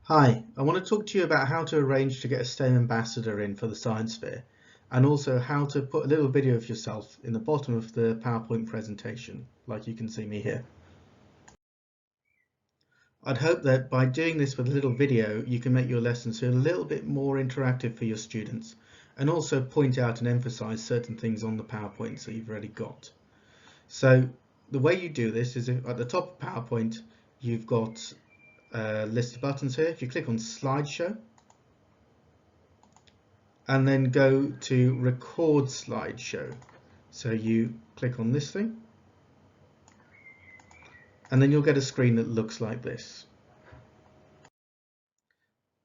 Hi, I want to talk to you about how to arrange to get a STEM ambassador in for the science fair, and also how to put a little video of yourself in the bottom of the PowerPoint presentation, like you can see me here. I'd hope that by doing this with a little video, you can make your lessons feel a little bit more interactive for your students, and also point out and emphasize certain things on the PowerPoint that you've already got. So the way you do this is at the top of PowerPoint, you've got a list of buttons here. If you click on slideshow, and then go to record slideshow. So you click on this thing, and then you'll get a screen that looks like this.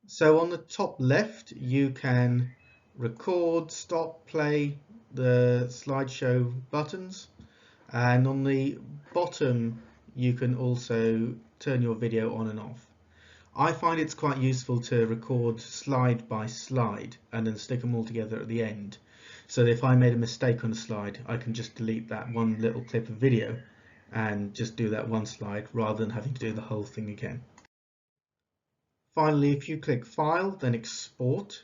So on the top left, you can record, stop, play the slideshow buttons, and on the bottom, you can also turn your video on and off. I find it's quite useful to record slide by slide and then stick them all together at the end. So that if I made a mistake on a slide, I can just delete that one little clip of video and just do that one slide rather than having to do the whole thing again. Finally, if you click File, then Export,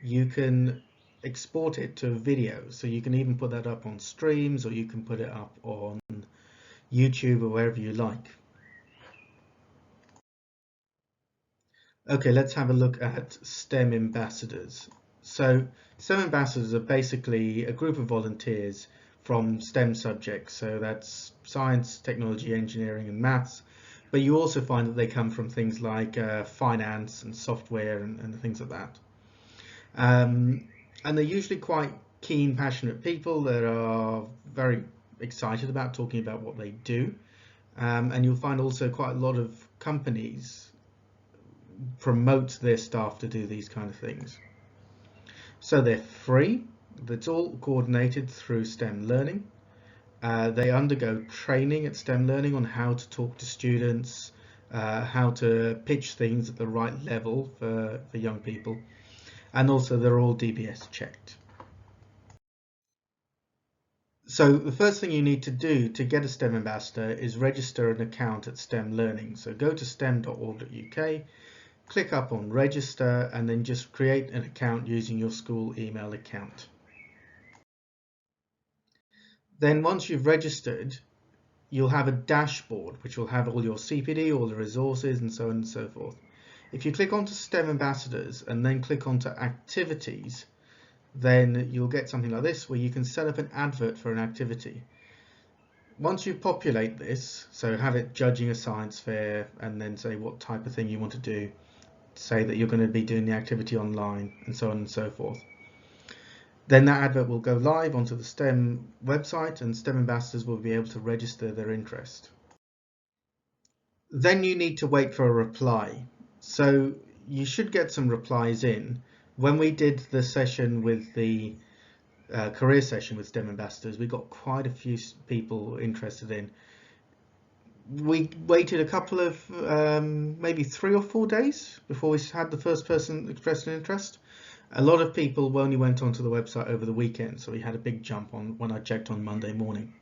you can export it to a video. So you can even put that up on Streams, or you can put it up on YouTube or wherever you like. Okay, let's have a look at STEM ambassadors. So STEM ambassadors are basically a group of volunteers from STEM subjects. So that's science, technology, engineering, and maths. But you also find that they come from things like finance and software and things like that. And they're usually quite keen, passionate people that are very excited about talking about what they do. And you'll find also quite a lot of companies promote their staff to do these kind of things. So they're free. That's all coordinated through STEM Learning. They undergo training at STEM Learning on how to talk to students, how to pitch things at the right level for young people, and also they're all DBS checked. So the first thing you need to do to get a STEM ambassador is register an account at STEM Learning. So go to stem.org.uk, click up on register, and then just create an account using your school email account. Then once you've registered, you'll have a dashboard which will have all your CPD, all the resources, and so on and so forth. If you click onto STEM ambassadors and then click onto activities, then you'll get something like this where you can set up an advert for an activity. Once you populate this, so have it judging a science fair and then say what type of thing you want to do, say that you're going to be doing the activity online, and so on and so forth. Then that advert will go live onto the STEM website, and STEM ambassadors will be able to register their interest. Then you need to wait for a reply. So you should get some replies in. When we did the session with the career session with STEM ambassadors, we got quite a few people interested in. We waited a couple of maybe 3 or 4 days before we had the first person express an interest. A lot of people only went onto the website over the weekend, so we had a big jump on when I checked on Monday morning.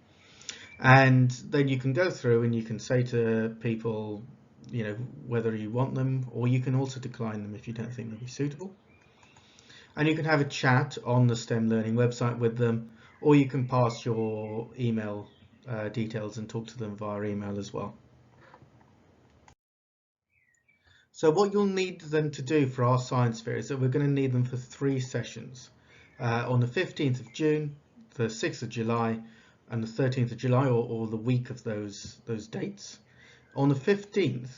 And then you can go through and you can say to people, you know, whether you want them, or you can also decline them if you don't think they'll be suitable. And you can have a chat on the STEM Learning website with them, or you can pass your email details and talk to them via email as well. So what you'll need them to do for our science fair is that we're going to need them for 3 sessions. On the 15th of June, the 6th of July, and the 13th of July, or the week of those dates. On the 15th,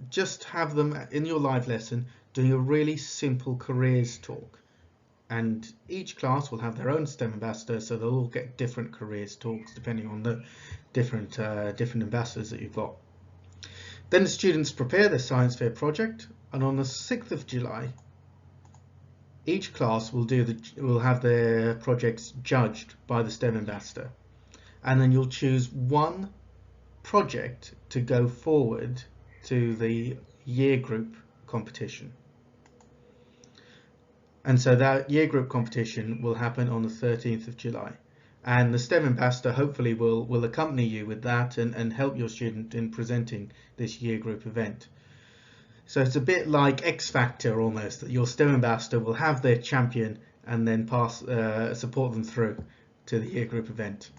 just have them in your live lesson doing a really simple careers talk. And each class will have their own STEM ambassador, so they'll all get different careers talks depending on the different ambassadors that you've got. Then the students prepare their science fair project, and on the 6th of July, each class will have their projects judged by the STEM ambassador, and then you'll choose one project to go forward to the year group competition. And so that year group competition will happen on the 13th of July. And the STEM ambassador hopefully will accompany you with that and help your student in presenting this year group event. So it's a bit like X Factor almost, that your STEM ambassador will have their champion and then support them through to the year group event.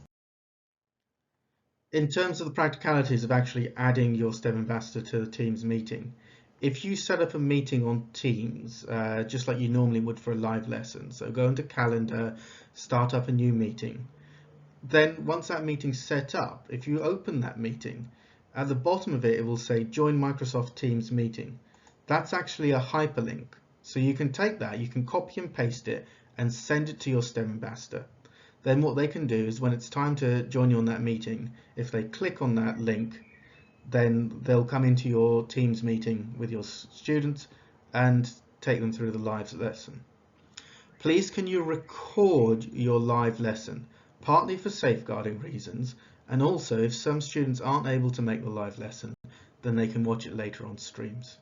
In terms of the practicalities of actually adding your STEM ambassador to the Teams meeting, if you set up a meeting on Teams, just like you normally would for a live lesson, so go into Calendar, start up a new meeting, then once that meeting's set up, if you open that meeting, at the bottom of it, it will say join Microsoft Teams meeting. That's actually a hyperlink. So you can take that, you can copy and paste it and send it to your STEM ambassador. Then what they can do is when it's time to join you on that meeting, if they click on that link, then they'll come into your Teams meeting with your students and take them through the live lesson. Please can you record your live lesson, partly for safeguarding reasons, and also if some students aren't able to make the live lesson, then they can watch it later on streams.